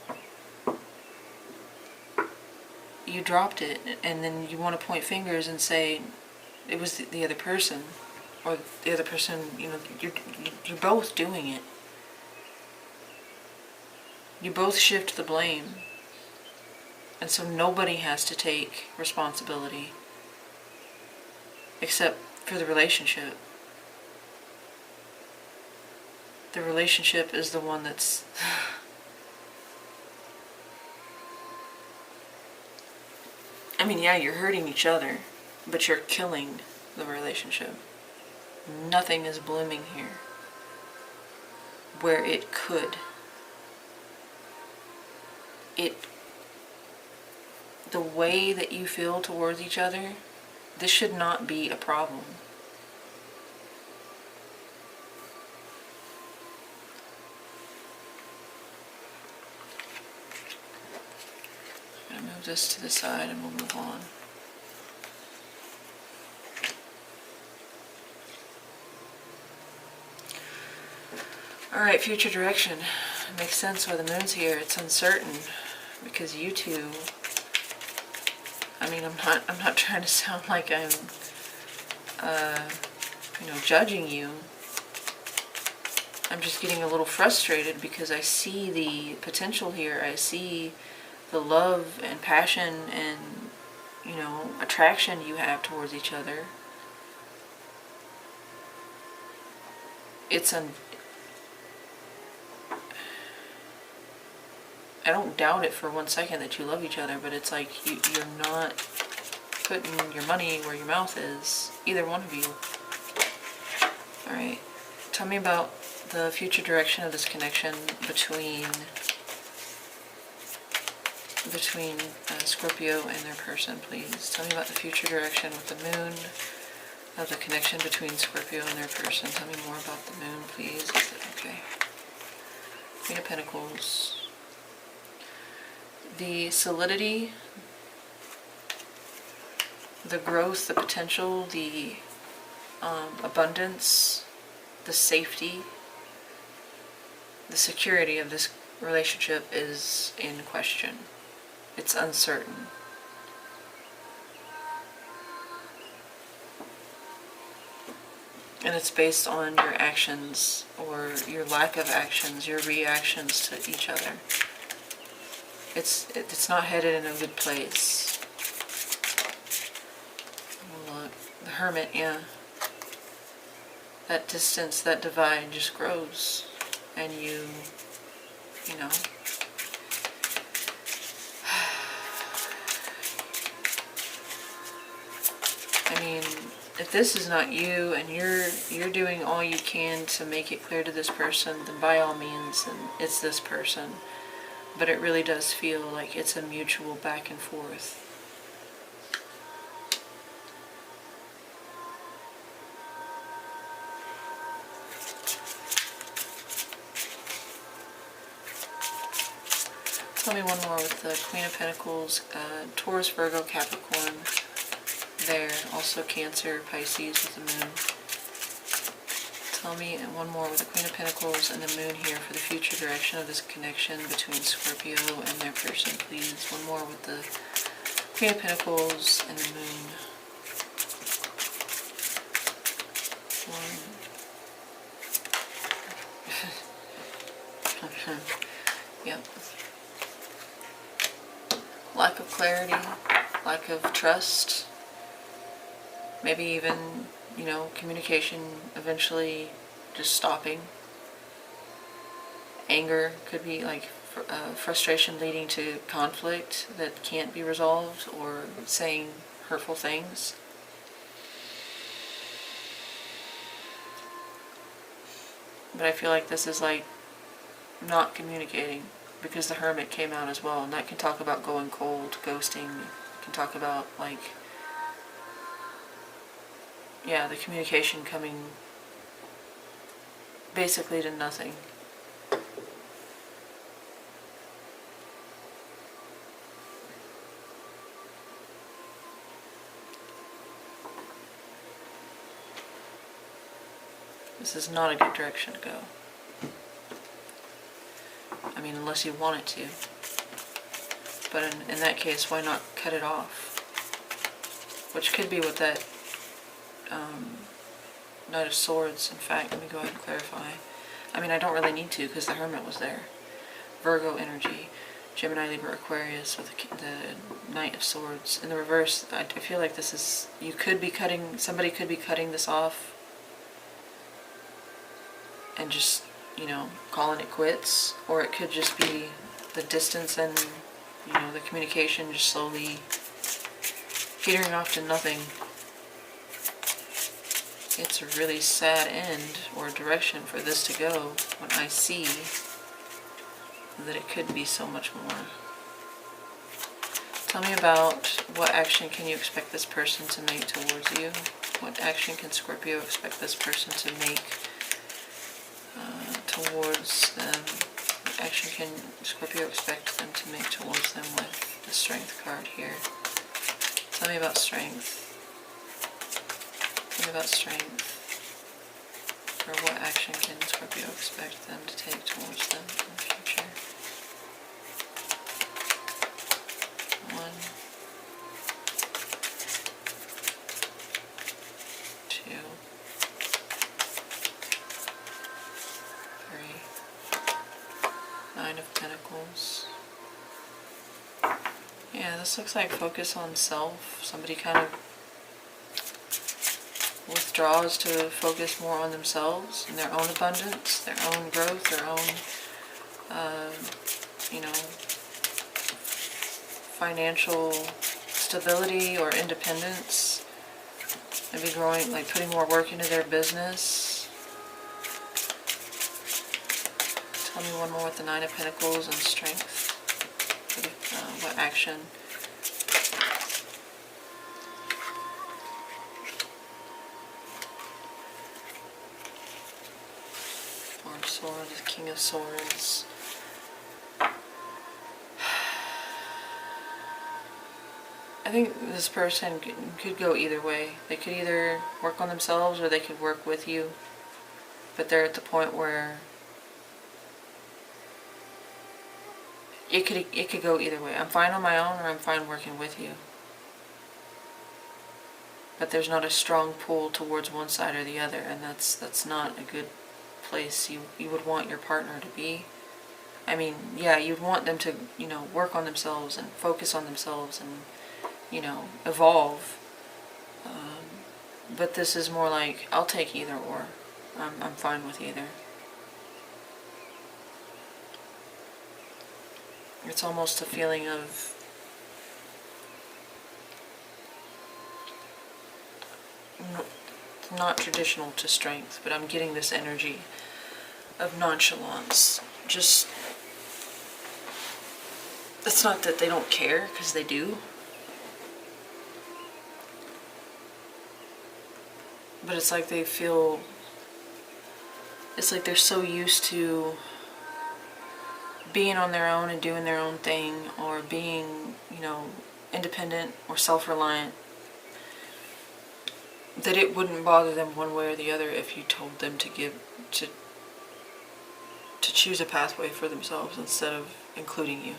You dropped it, and then you want to point fingers and say it was the other person, or the other person. You're both doing it. You both shift the blame. And so nobody has to take responsibility except for the relationship. The relationship is the one that's... I mean, yeah, you're hurting each other, but you're killing the relationship. Nothing is blooming here. where it could. The way that you feel towards each other, this should not be a problem. I'm going to move this to the side and we'll move on. Alright, future direction. It makes sense why the moon's here. It's uncertain because you two, I mean, I'm not trying to sound like I'm judging you. I'm just getting a little frustrated because I see the potential here. I see the love and passion and, attraction you have towards each other. I don't doubt it for 1 second that you love each other, but it's like you're not putting your money where your mouth is, either one of you. Alright, tell me about the future direction of this connection between Scorpio and their person, please. Tell me about the future direction with the moon of the connection between Scorpio and their person. Tell me more about the moon, please. Is it okay? Queen of Pentacles. The solidity, the growth, the potential, the abundance, the safety, the security of this relationship is in question. It's uncertain. And it's based on your actions or your lack of actions, your reactions to each other. It's not headed in a good place. Look, the Hermit, yeah. That distance, that divide just grows. And you know. I mean, if this is not you and you're doing all you can to make it clear to this person, then by all means, then it's this person. But it really does feel like it's a mutual back and forth. Tell me one more with the Queen of Pentacles, Taurus, Virgo, Capricorn, there. Also Cancer, Pisces with the moon. Tell me one more with the Queen of Pentacles and the moon here for the future direction of this connection between Scorpio and their person, please. One more with the Queen of Pentacles and the moon. Yep. Lack of clarity, lack of trust, maybe even, communication eventually just stopping. Anger could be like frustration leading to conflict that can't be resolved, or saying hurtful things. But I feel like this is like not communicating, because the Hermit came out as well, and that can talk about going cold, ghosting. It can talk about the communication coming basically to nothing. This is not a good direction to go. I mean, unless you want it to. But in that case, why not cut it off? Which could be what that Knight of Swords, in fact, let me go ahead and clarify. I mean, I don't really need to because the Hermit was there. Virgo energy, Gemini, Libra, Aquarius with the Knight of Swords. In the reverse, I feel like this is, somebody could be cutting this off and just, calling it quits. Or it could just be the distance and, the communication just slowly petering off to nothing. it's a really sad end or direction for this to go when I see that it could be so much more. Tell me about what action can you expect this person to make towards you? What action can Scorpio expect this person to make towards them? What action can Scorpio expect them to make towards them with the Strength card here? Tell me about strength. Tell me about strength. Or what action can Scorpio expect them to take towards them in the future? 1, 2, 3, 9 of Pentacles. Yeah, this looks like focus on self. Somebody kind of withdraws to focus more on themselves and their own abundance, their own growth, their own, financial stability or independence. Maybe growing, like putting more work into their business. Tell me one more with the 9 of Pentacles and strength. What action? Four of Swords, King of Swords. I think this person could go either way. They could either work on themselves or they could work with you. But they're at the point where it could go either way. I'm fine on my own or I'm fine working with you. But there's not a strong pull towards one side or the other, and that's not a good place you would want your partner to be. I mean, yeah, you'd want them to, work on themselves and focus on themselves and, evolve. But this is more like, I'll take either or. I'm fine with either. It's almost a feeling of not traditional to strength, but I'm getting this energy of nonchalance. Just, it's not that they don't care, because they do. But it's like they feel, it's like they're so used to being on their own and doing their own thing, or being, independent or self-reliant, that it wouldn't bother them one way or the other if you told them to choose a pathway for themselves instead of including you.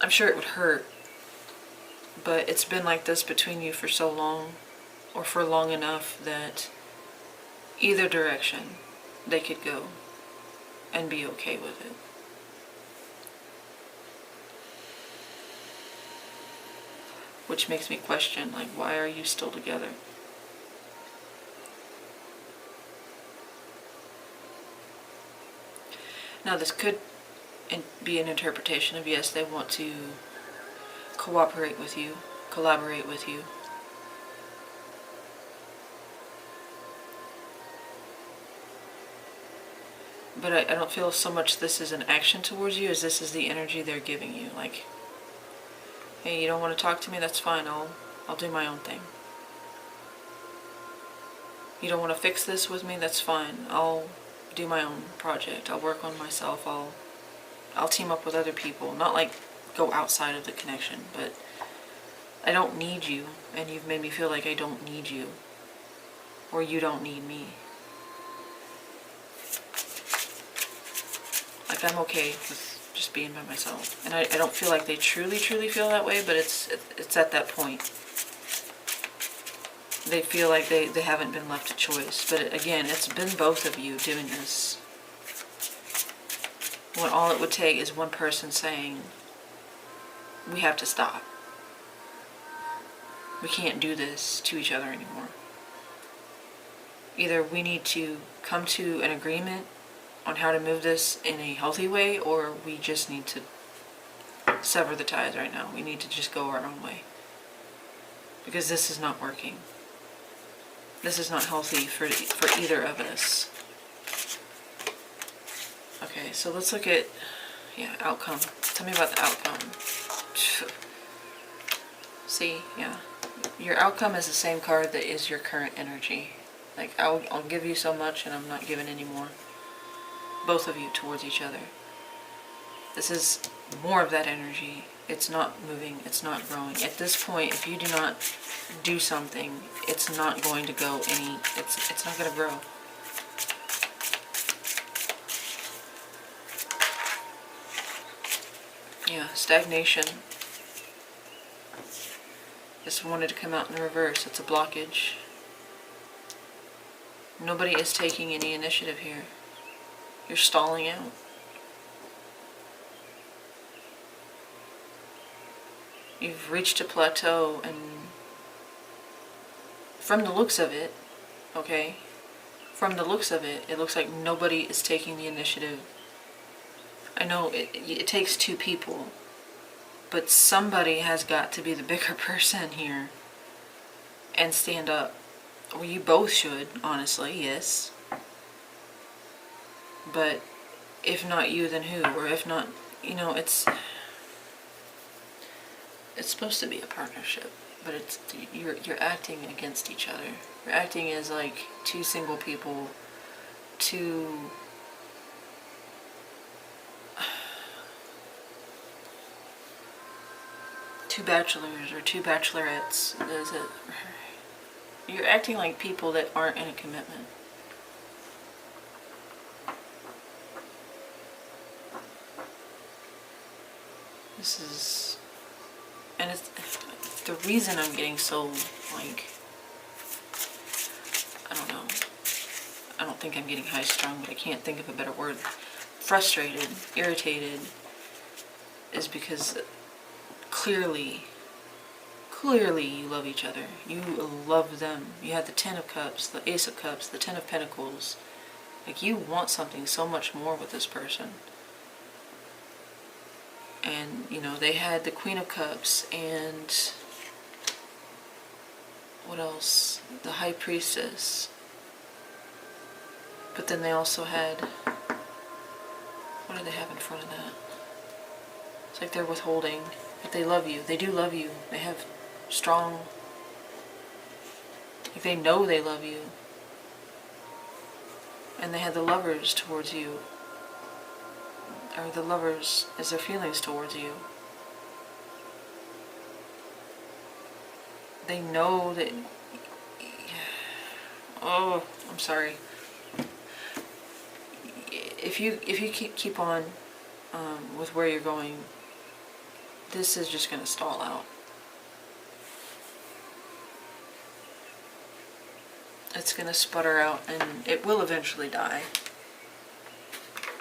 I'm sure it would hurt, but it's been like this between you for so long, or for long enough, that either direction they could go and be okay with it. Which makes me question, like, why are you still together? Now, this could be an interpretation of, yes, they want to cooperate with you, collaborate with you. But I don't feel so much this is an action towards you as this is the energy they're giving you. Like, hey, you don't want to talk to me? That's fine. I'll do my own thing. You don't want to fix this with me? That's fine. I'll do my own project. I'll work on myself. I'll team up with other people. Not like go outside of the connection, but I don't need you, and you've made me feel like I don't need you, or you don't need me. Like, I'm okay with just being by myself. And I don't feel like they truly feel that way, but it's at that point. They feel like they haven't been left a choice. But again, it's been both of you doing this. When all it would take is one person saying, we have to stop. We can't do this to each other anymore. Either we need to come to an agreement on how to move this in a healthy way, or we just need to sever the ties right now. We need to just go our own way. Because this is not working. This is not healthy for either of us. Okay, so let's look at, outcome. Tell me about the outcome. See, yeah. Your outcome is the same card that is your current energy. Like, I'll give you so much and I'm not giving any more. Both of you towards each other. This is more of that energy. It's not moving, it's not growing. At this point, if you do not do something, it's not going to go it's not going to grow. Yeah, stagnation. This wanted to come out in reverse. It's a blockage. Nobody is taking any initiative here. You're stalling out. You've reached a plateau, and from the looks of it, okay, from the looks of it, it looks like nobody is taking the initiative. I know it takes two people, but somebody has got to be the bigger person here and stand up. Well, you both should, honestly, yes. But if not you, then who? Or if not, it's supposed to be a partnership, but you're acting against each other. You're acting as like two single people, two bachelors or two bachelorettes. You're acting like people that aren't in a commitment. This is, and it's the reason I'm getting so, like, I don't know, I don't think I'm getting high strung, but I can't think of a better word, frustrated, irritated, is because clearly you love each other. You love them. You have the Ten of Cups, the Ace of Cups, the Ten of Pentacles. Like, you want something so much more with this person. And, they had the Queen of Cups and what else? The High Priestess. But then they also had, what do they have in front of that? It's like they're withholding, but they love you. They do love you. They have strong, like, they know they love you. And they had the Lovers towards you, or the Lovers as their feelings towards you. They know that, oh, I'm sorry. If you keep on with where you're going, this is just going to stall out. It's going to sputter out, and it will eventually die.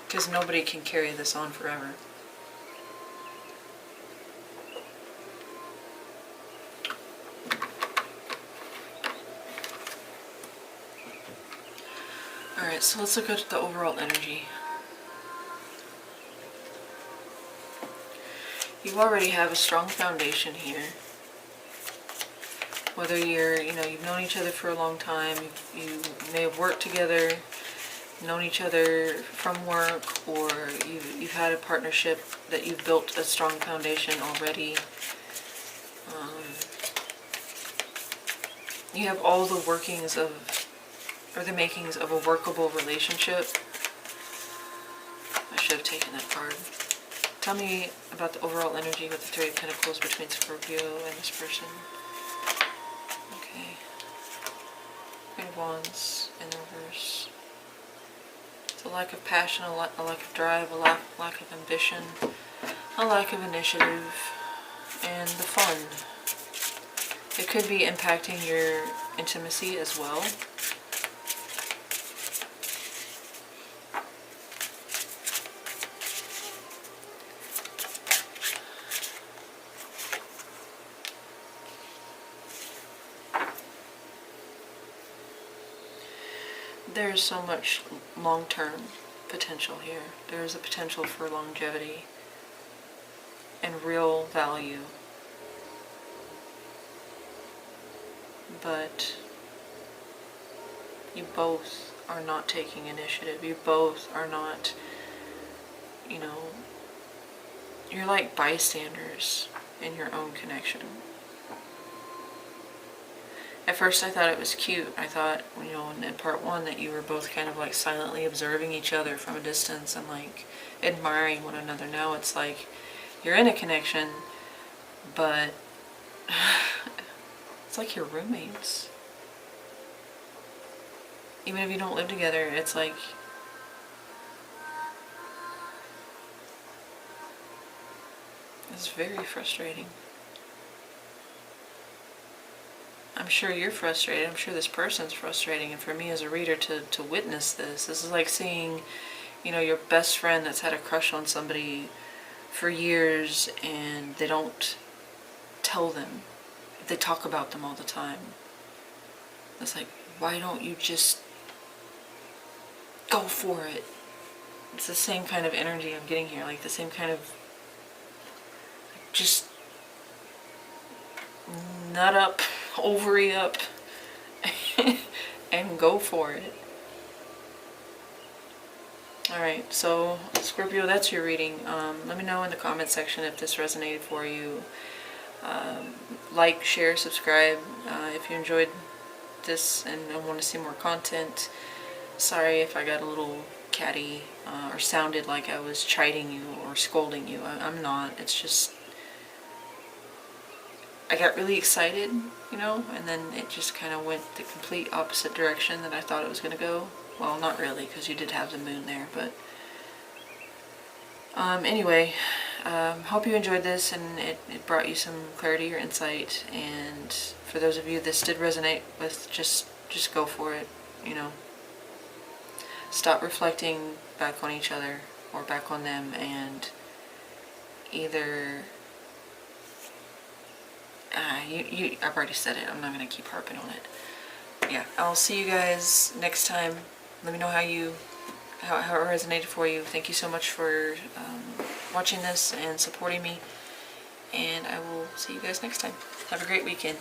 Because nobody can carry this on forever. Alright, so let's look at the overall energy. You already have a strong foundation here. Whether you've known each other for a long time, you may have worked together, known each other from work, or you've had a partnership that you've built a strong foundation already. You have all the workings or the makings of a workable relationship. I should have taken that card. Tell me about the overall energy with the Three of Pentacles between Scorpio and this person. Okay. Queen of Wands in the reverse. It's a lack of passion, a lack of drive, a lack of ambition, a lack of initiative, and the fun. It could be impacting your intimacy as well. There's so much long-term potential here. There's a potential for longevity and real value. But You both are not taking initiative. You both are not, you know, you're like bystanders in your own connection. At first I thought it was cute. I thought, you know, in part one that you were both kind of like silently observing each other from a distance and like admiring one another. Now it's like you're in a connection, but it's like you're roommates. Even if you don't live together, it's like it's very frustrating. I'm sure you're frustrated. I'm sure this person's frustrating. And for me as a reader to witness this is like seeing, you know, your best friend that's had a crush on somebody for years and they don't tell them. They talk about them all the time. It's like, why don't you just go for it? It's the same kind of energy I'm getting here. Like the same kind of just nut up, ovary up, and go for it. Alright, so Scorpio, that's your reading. Let me know in the comment section if this resonated for you. Like, share, subscribe if you enjoyed this and want to see more content. Sorry if I got a little catty or sounded like I was chiding you or scolding you. I'm not. It's just I got really excited, you know, and then it just kind of went the complete opposite direction that I thought it was going to go. Well, not really, because you did have the moon there, but anyway, hope you enjoyed this and it brought you some clarity or insight. And for those of you this did resonate with, just go for it, you know. Stop reflecting back on each other or back on them, and either I've already said it. I'm not going to keep harping on it. Yeah, I'll see you guys next time. Let me know how it resonated for you. Thank you so much for watching this and supporting me. And I will see you guys next time. Have a great weekend.